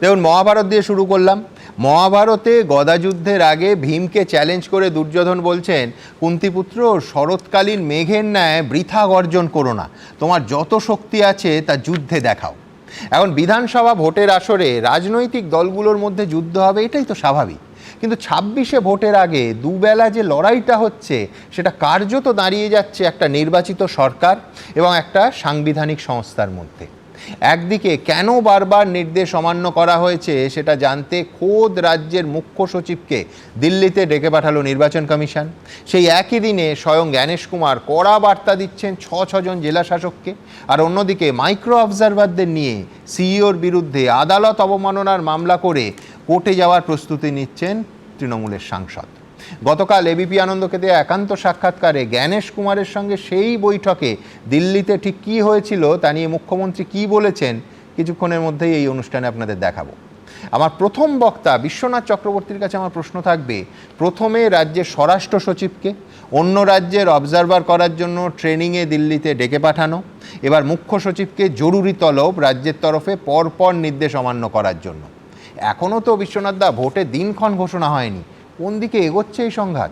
দেখুন, মহাভারত দিয়ে শুরু করলাম। মহাভারতে গদাযুদ্ধের আগে ভীমকে চ্যালেঞ্জ করে দুর্যোধন বলছেন, কুন্তিপুত্র, শরৎকালীন মেঘের ন্যায় বৃথা গর্জন করো না, তোমার যত শক্তি আছে তা যুদ্ধে দেখাও। এখন বিধানসভা ভোটের আসরে রাজনৈতিক দলগুলোর মধ্যে যুদ্ধ হবে, এটাই তো স্বাভাবিক। কিন্তু 26শে ভোটের আগে দুবেলা যে লড়াইটা হচ্ছে, সেটা কার্যত দাঁড়িয়ে যাচ্ছে একটা নির্বাচিত সরকার এবং একটা সাংবিধানিক সংস্থার মধ্যে। একদিকে কেন বারবার নির্দেশ অমান্য করা হয়েছে সেটা জানতে খোদ রাজ্যের মুখ্য সচিবকে দিল্লিতে ডেকে পাঠালো নির্বাচন কমিশন। সেই একই দিনে স্বয়ং জ্ঞানেশ কুমার কড়া বার্তা দিচ্ছেন ছজন জেলা শাসককে। আর অন্যদিকে মাইক্রো অবজারভারদের নিয়ে সিইওর বিরুদ্ধে আদালত অবমাননার মামলা করে কোর্টে যাওয়ার প্রস্তুতি নিচ্ছেন তৃণমূলের সাংসদ। গতকাল এবিপি আনন্দকে দেয়া একান্ত সাক্ষাৎকারে জ্ঞানেশ কুমারের সঙ্গে সেই বৈঠকে দিল্লিতে ঠিক কী হয়েছিল তা নিয়ে মুখ্যমন্ত্রী কী বলেছেন, কিছুক্ষণের মধ্যেই এই অনুষ্ঠানে আপনাদের দেখাবো। আমার প্রথম বক্তা বিশ্বনাথ চক্রবর্তীর কাছে আমার প্রশ্ন থাকবে, প্রথমে রাজ্যের স্বরাষ্ট্র সচিবকে অন্য রাজ্যের অবজারভার করার জন্য ট্রেনিংয়ে দিল্লিতে ডেকে পাঠানো, এবার মুখ্য সচিবকে জরুরি তলব রাজ্যের তরফে পরপর নির্দেশ অমান্য করার জন্য। এখনও তো বিশ্বনাথ দা ভোটের দিনক্ষণ ঘোষণা হয়নি, কোন দিকে এগোচ্ছে এই সংঘাত?